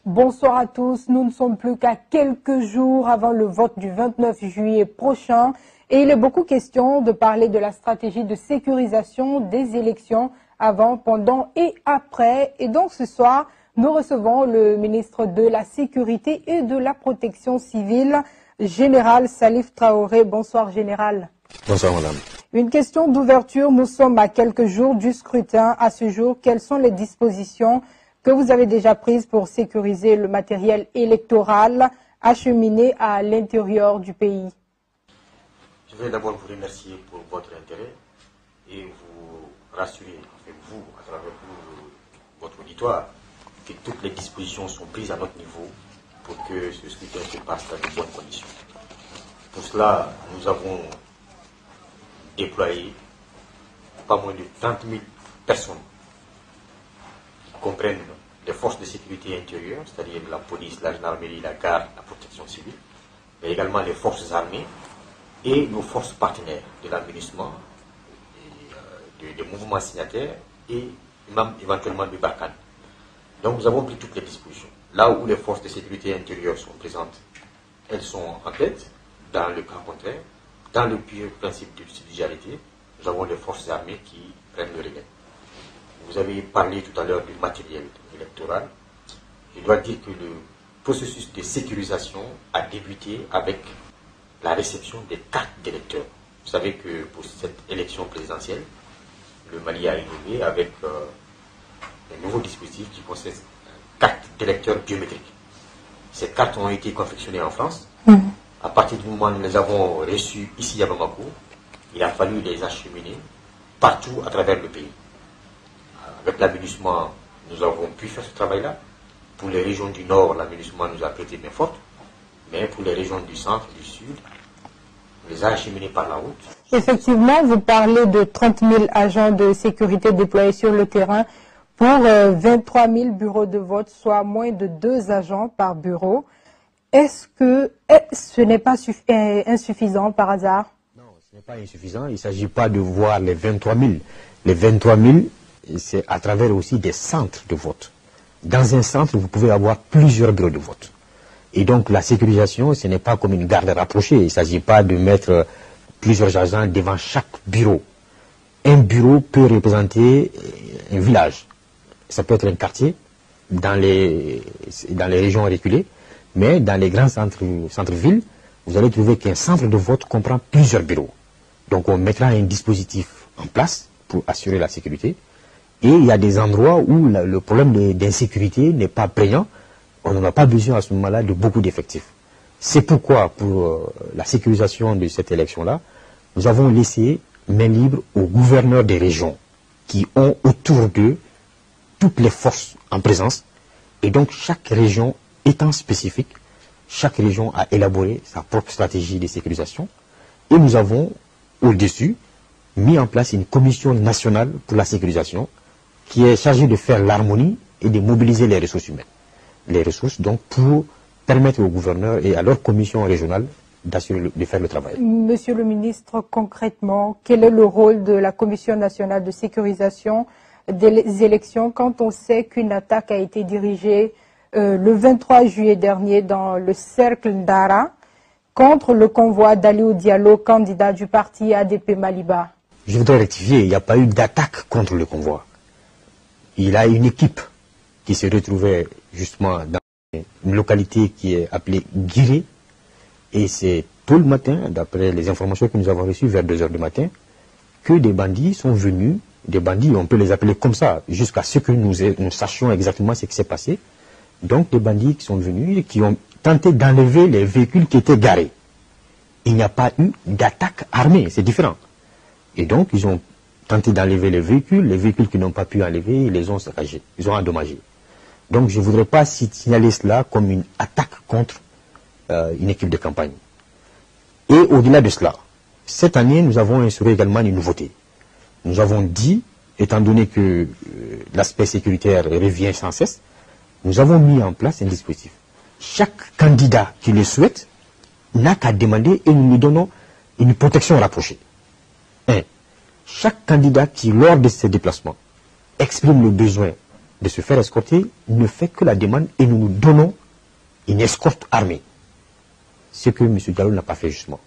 Bonsoir à tous. Nous ne sommes plus qu'à quelques jours avant le vote du 29 juillet prochain et il est beaucoup question de parler de la stratégie de sécurisation des élections avant, pendant et après. Et donc ce soir, nous recevons le ministre de la Sécurité et de la Protection civile, Général Salif Traoré. Bonsoir Général. Bonsoir madame. Une question d'ouverture. Nous sommes à quelques jours du scrutin. À ce jour, quelles sont les dispositions que vous avez déjà prises pour sécuriser le matériel électoral acheminé à l'intérieur du pays? Je voudrais d'abord vous remercier pour votre intérêt et vous rassurer, vous, à travers votre auditoire, que toutes les dispositions sont prises à notre niveau pour que ce scrutin se passe dans de bonnes conditions. Pour cela, nous avons déployé pas moins de 30 000 personnes qui comprennent les forces de sécurité intérieure, c'est-à-dire la police, la gendarmerie, la garde, la protection civile, mais également les forces armées et nos forces partenaires de l'aménagement, des mouvements signataires et même éventuellement du Barkhane. Donc nous avons pris toutes les dispositions. Là où les forces de sécurité intérieure sont présentes, elles sont en tête. Dans le cas contraire, dans le pur principe de subsidiarité, nous avons les forces armées qui prennent le relais. Vous avez parlé tout à l'heure du matériel électoral. Je dois dire que le processus de sécurisation a débuté avec la réception des cartes d'électeurs. Vous savez que pour cette élection présidentielle, le Mali a innové avec un nouveau dispositif qui possède cartes d'électeurs biométriques. Ces cartes ont été confectionnées en France. À partir du moment où nous les avons reçues ici à Bamako, il a fallu les acheminer partout à travers le pays. Avec l'aménagement, nous avons pu faire ce travail-là. Pour les régions du Nord, l'aménagement nous a prêté main forte. Mais pour les régions du Centre, du Sud, on les a acheminés par la route. Effectivement, vous parlez de 30 000 agents de sécurité déployés sur le terrain pour 23 000 bureaux de vote, soit moins de 2 agents par bureau. Est-ce que ce n'est pas insuffisant par hasard? Non, ce n'est pas insuffisant. Il ne s'agit pas de voir les 23 000. Les 23 000, c'est à travers aussi des centres de vote. Dans un centre, vous pouvez avoir plusieurs bureaux de vote. Et donc la sécurisation, ce n'est pas comme une garde rapprochée. Il ne s'agit pas de mettre plusieurs agents devant chaque bureau. Un bureau peut représenter un village. Ça peut être un quartier dans les régions reculées. Mais dans les grands centres-villes, vous allez trouver qu'un centre de vote comprend plusieurs bureaux. Donc on mettra un dispositif en place pour assurer la sécurité. Et il y a des endroits où le problème d'insécurité n'est pas prégnant. On n'en a pas besoin à ce moment-là de beaucoup d'effectifs. C'est pourquoi, pour la sécurisation de cette élection-là, nous avons laissé main libre aux gouverneurs des régions qui ont autour d'eux toutes les forces en présence. Et donc chaque région étant spécifique, chaque région a élaboré sa propre stratégie de sécurisation. Et nous avons, au-dessus, mis en place une commission nationale pour la sécurisation qui est chargée de faire l'harmonie et de mobiliser les ressources humaines. Les ressources, donc, pour permettre aux gouverneurs et à leur commission régionale de faire le travail. Monsieur le ministre, concrètement, quel est le rôle de la Commission nationale de sécurisation des élections quand on sait qu'une attaque a été dirigée le 23 juillet dernier dans le cercle d'Ara contre le convoi d'Aliou Diallo, candidat du parti ADP Maliba? Je voudrais rectifier, il n'y a pas eu d'attaque contre le convoi. Il y a une équipe qui se retrouvait justement dans une localité qui est appelée Guiré. Et c'est tôt le matin, d'après les informations que nous avons reçues vers 2 h du matin, que des bandits sont venus, des bandits, on peut les appeler comme ça, jusqu'à ce que nous sachions exactement ce qui s'est passé. Donc des bandits qui sont venus et qui ont tenté d'enlever les véhicules qui étaient garés. Il n'y a pas eu d'attaque armée, c'est différent. Et donc ils ont tenté d'enlever les véhicules qui n'ont pas pu enlever, ils les ont saccagés, ils ont endommagés. Donc je ne voudrais pas signaler cela comme une attaque contre une équipe de campagne. Et au-delà de cela, cette année nous avons instauré également une nouveauté. Nous avons dit, étant donné que l'aspect sécuritaire revient sans cesse, nous avons mis en place un dispositif. Chaque candidat qui le souhaite n'a qu'à demander et nous lui donnons une protection rapprochée. Chaque candidat qui, lors de ses déplacements, exprime le besoin de se faire escorter, ne fait que la demande et nous nous donnons une escorte armée. Ce que M. Diallo n'a pas fait justement.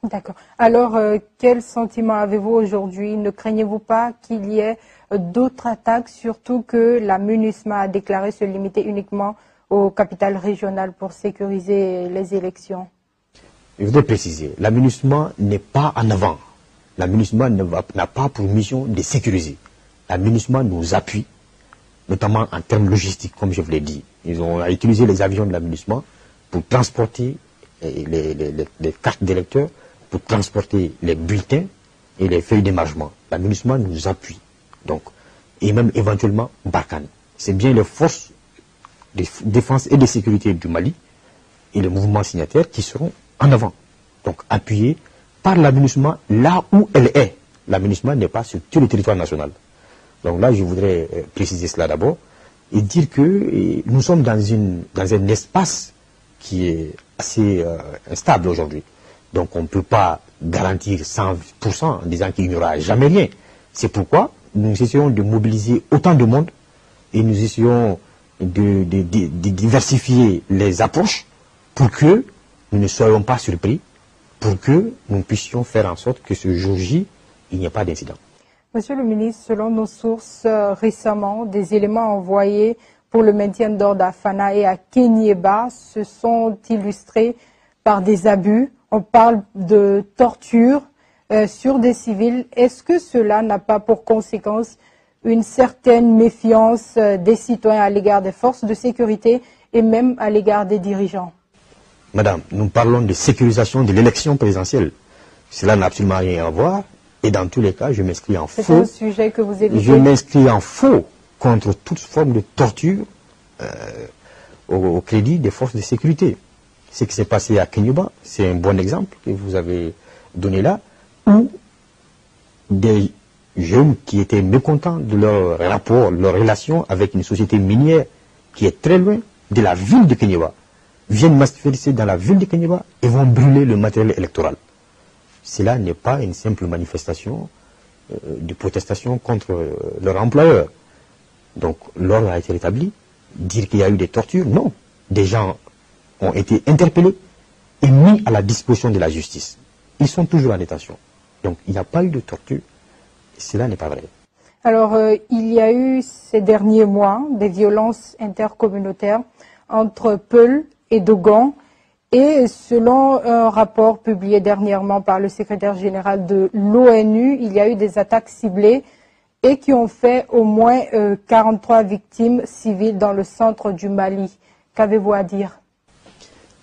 D'accord. Alors, quel sentiment avez-vous aujourd'hui? Ne craignez-vous pas qu'il y ait d'autres attaques, surtout que la MINUSMA a déclaré se limiter uniquement aux capitales régionales pour sécuriser les élections? Je voudrais préciser, la MINUSMA n'est pas en avant. La MINUSMA n'a pas pour mission de sécuriser. La MINUSMA nous appuie, notamment en termes logistiques, comme je vous l'ai dit. Ils ont utilisé les avions de la MINUSMA pour transporter les cartes d'électeurs, pour transporter les bulletins et les feuilles d'émargement. La MINUSMA nous appuie, donc, et même éventuellement Barkhane. C'est bien les forces de défense et de sécurité du Mali et les mouvements signataires qui seront en avant, donc appuyés par la MINUSMA là où elle est. La MINUSMA n'est pas sur tout le territoire national. Donc là, je voudrais préciser cela d'abord et dire que nous sommes dans un espace qui est assez instable aujourd'hui. Donc on ne peut pas garantir 100% en disant qu'il n'y aura jamais rien. C'est pourquoi nous essayons de mobiliser autant de monde et nous essayons de diversifier les approches pour que nous ne soyons pas surpris, pour que nous puissions faire en sorte que ce jour J, il n'y ait pas d'incident. Monsieur le ministre, selon nos sources récemment, des éléments envoyés pour le maintien d'ordre à Fana et à Kéniéba se sont illustrés par des abus. On parle de torture sur des civils. Est-ce que cela n'a pas pour conséquence une certaine méfiance des citoyens à l'égard des forces de sécurité et même à l'égard des dirigeants? Madame, nous parlons de sécurisation de l'élection présidentielle. Cela n'a absolument rien à voir. Et dans tous les cas, je m'inscris en faux. C'est un sujet que vous évitez. Je m'inscris en faux contre toute forme de torture au crédit des forces de sécurité. Ce qui s'est passé à Kéniéba, c'est un bon exemple que vous avez donné là, où des jeunes qui étaient mécontents de leur rapport, leur relation avec une société minière qui est très loin de la ville de Kéniéba, viennent manifester dans la ville de Kéniéba et vont brûler le matériel électoral. Cela n'est pas une simple manifestation de protestation contre leur employeur. Donc l'ordre a été rétabli. Dire qu'il y a eu des tortures, non. Des gens ont été interpellés et mis à la disposition de la justice. Ils sont toujours en détention. Donc il n'y a pas eu de torture. Cela n'est pas vrai. Alors, il y a eu ces derniers mois des violences intercommunautaires entre Peul et Dogon. Et selon un rapport publié dernièrement par le secrétaire général de l'ONU, il y a eu des attaques ciblées et qui ont fait au moins 43 victimes civiles dans le centre du Mali. Qu'avez-vous à dire?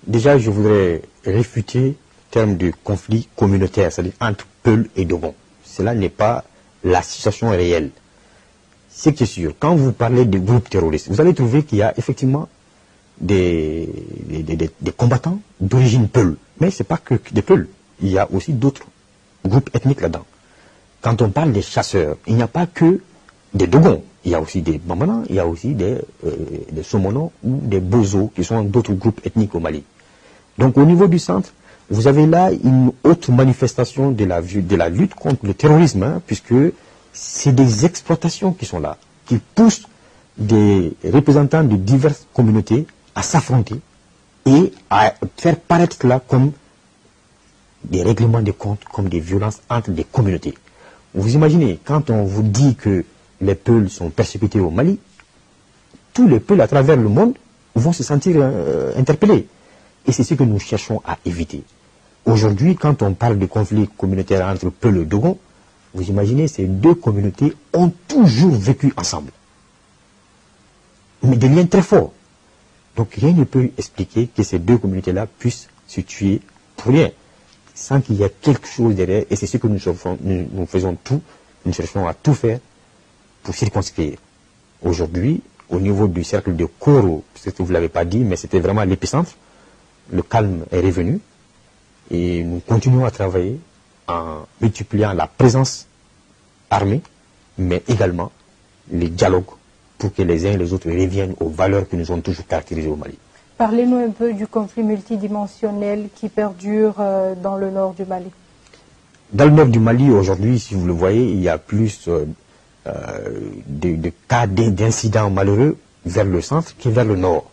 Déjà, je voudrais réfuter le terme de conflit communautaire, c'est-à-dire entre Peul et Dogon. Cela n'est pas la situation réelle. C'est que sûr, quand vous parlez de groupes terroristes, vous allez trouver qu'il y a effectivement des combattants d'origine Peul. Mais ce n'est pas que des Peuls. Il y a aussi d'autres groupes ethniques là-dedans. Quand on parle des chasseurs, il n'y a pas que des Dogons. Il y a aussi des Bambana, il y a aussi des Somono ou des Bozo, qui sont d'autres groupes ethniques au Mali. Donc au niveau du centre, vous avez là une autre manifestation de la lutte contre le terrorisme, hein, puisque c'est des exploitations qui sont là, qui poussent des représentants de diverses communautés à s'affronter et à faire paraître cela comme des règlements de compte, comme des violences entre des communautés. Vous imaginez, quand on vous dit que les Peuls sont persécutés au Mali, tous les Peuls à travers le monde vont se sentir interpellés. Et c'est ce que nous cherchons à éviter. Aujourd'hui, quand on parle de conflit communautaire entre Peuls et Dogon, vous imaginez, ces deux communautés ont toujours vécu ensemble. Mais des liens très forts. Donc rien ne peut expliquer que ces deux communautés-là puissent se tuer pour rien, sans qu'il y ait quelque chose derrière. Et c'est ce que nous faisons tout, nous cherchons à tout faire pour circonscrire. Aujourd'hui, au niveau du cercle de Koro, ce que vous ne l'avez pas dit, mais c'était vraiment l'épicentre, le calme est revenu. Et nous continuons à travailler en multipliant la présence armée, mais également les dialogues pour que les uns et les autres reviennent aux valeurs que nous avons toujours caractérisées au Mali. Parlez-nous un peu du conflit multidimensionnel qui perdure dans le nord du Mali. Dans le nord du Mali, aujourd'hui, si vous le voyez, il y a plus de cas d'incidents malheureux vers le centre que vers le nord.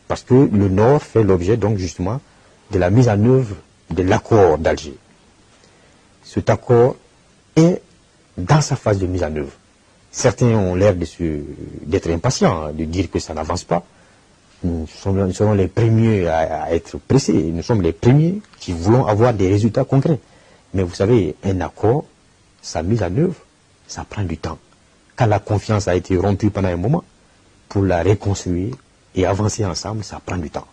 Parce que le nord fait l'objet donc justement de la mise en œuvre de l'accord d'Alger. Cet accord est dans sa phase de mise en œuvre. Certains ont l'air d'être impatients, de dire que ça n'avance pas. Nous serons les premiers à être pressés. Nous sommes les premiers qui voulons avoir des résultats concrets. Mais vous savez, un accord, sa mise en œuvre, ça prend du temps. Quand la confiance a été rompue pendant un moment, pour la reconstruire et avancer ensemble, ça prend du temps.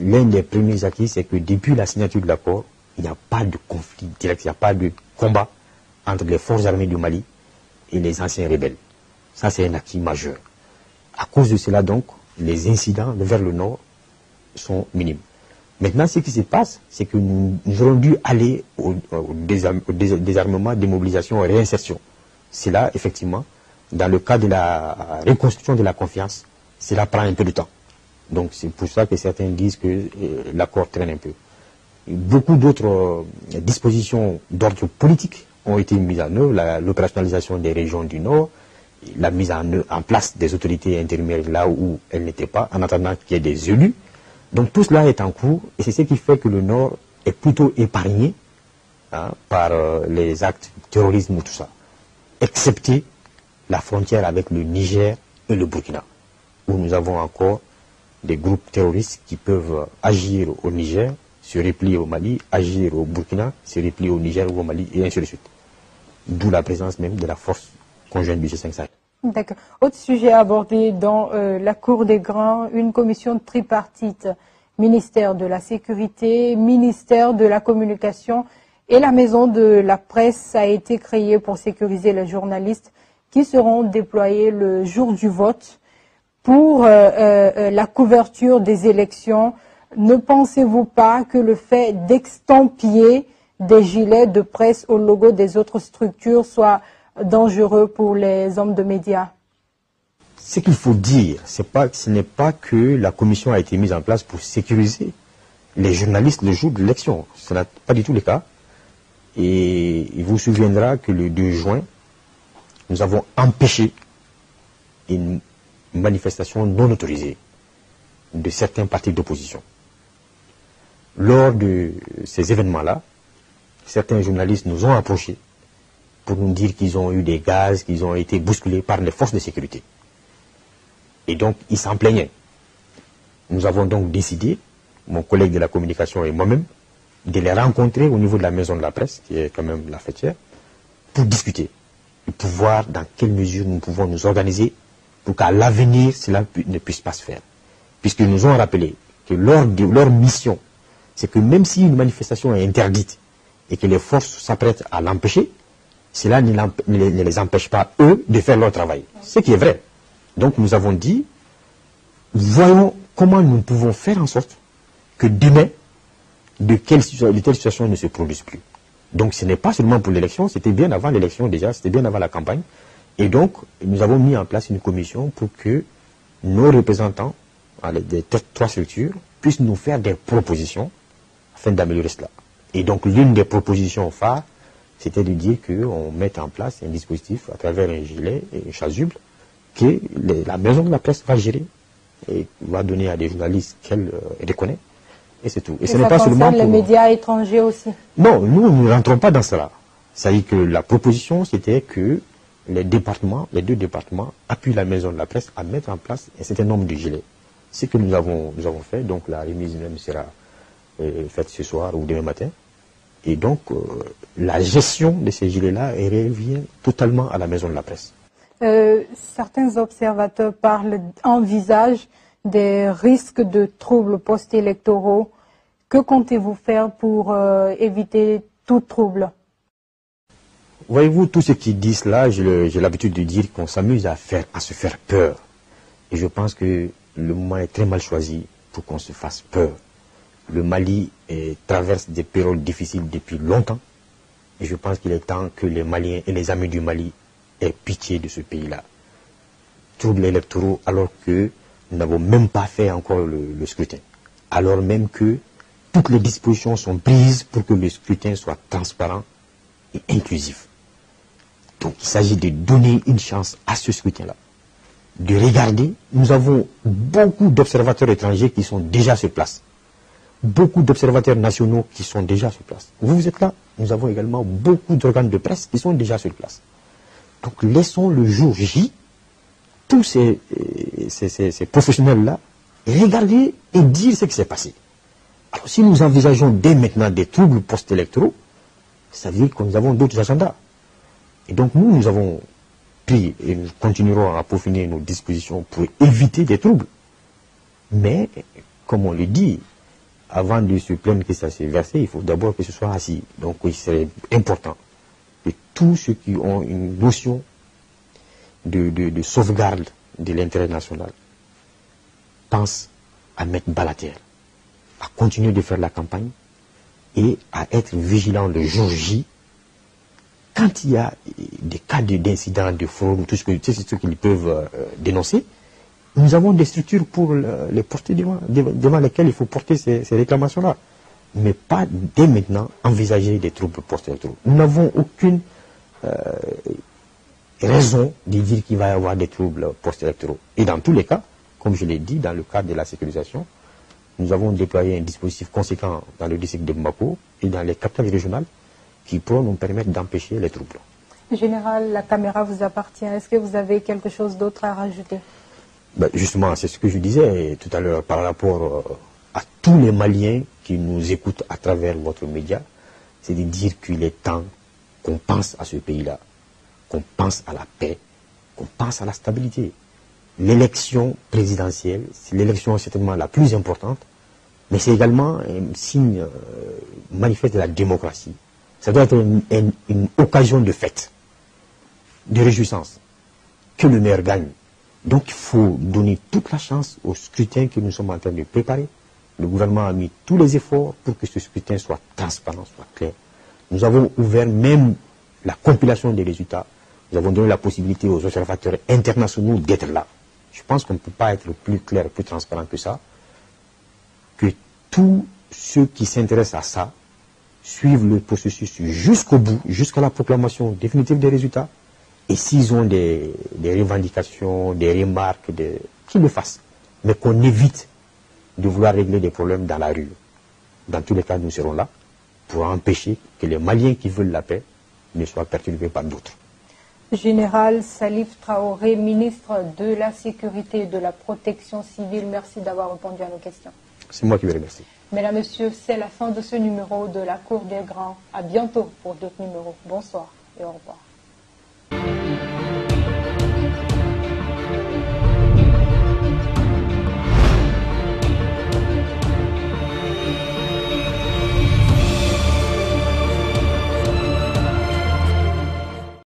L'un des premiers acquis, c'est que depuis la signature de l'accord, il n'y a pas de conflit direct, il n'y a pas de combat entre les forces armées du Mali et les anciens rebelles. Ça, c'est un acquis majeur. À cause de cela, donc, les incidents vers le nord sont minimes. Maintenant, ce qui se passe, c'est que nous aurons dû aller au désarmement, démobilisation et réinsertion. C'est là, effectivement, dans le cas de la reconstruction de la confiance, cela prend un peu de temps. Donc c'est pour ça que certains disent que l'accord traîne un peu. Beaucoup d'autres dispositions d'ordre politique ont été mises en œuvre, l'opérationnalisation des régions du Nord, la mise en place des autorités intérimaires là où elles n'étaient pas, en attendant qu'il y ait des élus. Donc tout cela est en cours et c'est ce qui fait que le Nord est plutôt épargné par les actes de terrorisme ou tout ça, excepté la frontière avec le Niger et le Burkina, où nous avons encore des groupes terroristes qui peuvent agir au Niger, se replier au Mali, agir au Burkina, se replier au Niger ou au Mali, et ainsi de suite. D'où la présence même de la force conjointe du G5 Sahel. D'accord. Autre sujet abordé dans la Cour des Grands, une commission tripartite, ministère de la Sécurité, ministère de la Communication et la Maison de la Presse a été créée pour sécuriser les journalistes qui seront déployés le jour du vote pour la couverture des élections. Ne pensez-vous pas que le fait d'extampiller des gilets de presse au logo des autres structures soit dangereux pour les hommes de médias? Ce qu'il faut dire, ce n'est pas que la commission a été mise en place pour sécuriser les journalistes le jour de l'élection. Ce n'est pas du tout le cas. Et il vous souviendra que le 2 juin, nous avons empêché une manifestation non autorisée de certains partis d'opposition. Lors de ces événements-là, certains journalistes nous ont approchés pour nous dire qu'ils ont eu des gaz, qu'ils ont été bousculés par les forces de sécurité. Et donc, ils s'en plaignaient. Nous avons donc décidé, mon collègue de la communication et moi-même, de les rencontrer au niveau de la Maison de la Presse, qui est quand même la fêtière, pour discuter, pour voir dans quelle mesure nous pouvons nous organiser pour qu'à l'avenir, cela ne puisse pas se faire. Puisqu'ils nous ont rappelé que leur mission, c'est que même si une manifestation est interdite et que les forces s'apprêtent à l'empêcher, cela ne les empêche pas, eux, de faire leur travail. Ce qui est vrai. Donc nous avons dit, voyons comment nous pouvons faire en sorte que demain, de telles situations ne se produisent plus. Donc ce n'est pas seulement pour l'élection, c'était bien avant l'élection déjà, c'était bien avant la campagne. Et donc nous avons mis en place une commission pour que nos représentants des 3 structures puissent nous faire des propositions afin d'améliorer cela. Et donc l'une des propositions phares, c'était de dire qu'on mette en place un dispositif à travers un gilet et une chasuble que la Maison de la Presse va gérer et va donner à des journalistes qu'elle reconnaît. Et c'est tout. Et ce n'est pas seulement les médias étrangers aussi. Non, nous ne rentrons pas dans cela. C'est-à-dire que la proposition, c'était que les deux départements appuient la Maison de la Presse à mettre en place un certain nombre de gilets. Ce que nous avons fait, donc la remise même sera faite ce soir ou demain matin. Et donc, la gestion de ces gilets-là revient totalement à la Maison de la Presse. Certains observateurs envisagent des risques de troubles post-électoraux. Que comptez-vous faire pour éviter tout trouble? Voyez-vous, tous ceux qui disent cela, j'ai l'habitude de dire qu'on s'amuse à se faire peur. Et je pense que le moment est très mal choisi pour qu'on se fasse peur. Le Mali traverse des périodes difficiles depuis longtemps. Et je pense qu'il est temps que les Maliens et les amis du Mali aient pitié de ce pays-là. Troubles électoraux alors que nous n'avons même pas fait encore le scrutin. Alors même que toutes les dispositions sont prises pour que le scrutin soit transparent et inclusif. Donc il s'agit de donner une chance à ce scrutin-là, de regarder. Nous avons beaucoup d'observateurs étrangers qui sont déjà sur place, beaucoup d'observateurs nationaux qui sont déjà sur place. Vous êtes là, nous avons également beaucoup d'organes de presse qui sont déjà sur place. Donc laissons le jour J, tous ces professionnels-là, regarder et dire ce qui s'est passé. Alors si nous envisageons dès maintenant des troubles post-électoraux, ça veut dire que nous avons d'autres agendas. Et donc nous avons pris et nous continuerons à peaufiner nos dispositions pour éviter des troubles. Mais, comme on le dit, avant de se plaindre que ça s'est versé, il faut d'abord que ce soit assis. Donc il serait important que tous ceux qui ont une notion de sauvegarde de l'intérêt national pensent à mettre bas la terre, à continuer de faire la campagne et à être vigilant le jour J quand il y a des cas d'incidents, de fraude, tout ce qu'ils peuvent dénoncer. Nous avons des structures pour les porter devant lesquelles il faut porter ces réclamations-là. Mais pas dès maintenant envisager des troubles post-électoraux. Nous n'avons aucune raison de dire qu'il va y avoir des troubles post-électoraux. Et dans tous les cas, comme je l'ai dit, dans le cadre de la sécurisation, nous avons déployé un dispositif conséquent dans le district de Bamako et dans les capitales régionales qui pourront nous permettre d'empêcher les troubles. Général, la caméra vous appartient. Est-ce que vous avez quelque chose d'autre à rajouter? Justement, c'est ce que je disais tout à l'heure par rapport à tous les Maliens qui nous écoutent à travers votre média, c'est de dire qu'il est temps qu'on pense à ce pays-là, qu'on pense à la paix, qu'on pense à la stabilité. L'élection présidentielle, c'est l'élection certainement la plus importante, mais c'est également un signe manifeste de la démocratie. Ça doit être une occasion de fête, de réjouissance, que le maire gagne. Donc il faut donner toute la chance au scrutin que nous sommes en train de préparer. Le gouvernement a mis tous les efforts pour que ce scrutin soit transparent, soit clair. Nous avons ouvert même la compilation des résultats. Nous avons donné la possibilité aux observateurs internationaux d'être là. Je pense qu'on ne peut pas être plus clair, plus transparent que ça. Que tous ceux qui s'intéressent à ça suivent le processus jusqu'au bout, jusqu'à la proclamation définitive des résultats. Et s'ils ont des revendications, des remarques, qu'ils le fassent. Mais qu'on évite de vouloir régler des problèmes dans la rue. Dans tous les cas, nous serons là pour empêcher que les Maliens qui veulent la paix ne soient perturbés par d'autres. Général Salif Traoré, ministre de la Sécurité et de la Protection civile, merci d'avoir répondu à nos questions. C'est moi qui vous remercie. Mesdames, Messieurs, c'est la fin de ce numéro de la Cour des Grands. À bientôt pour d'autres numéros. Bonsoir et au revoir.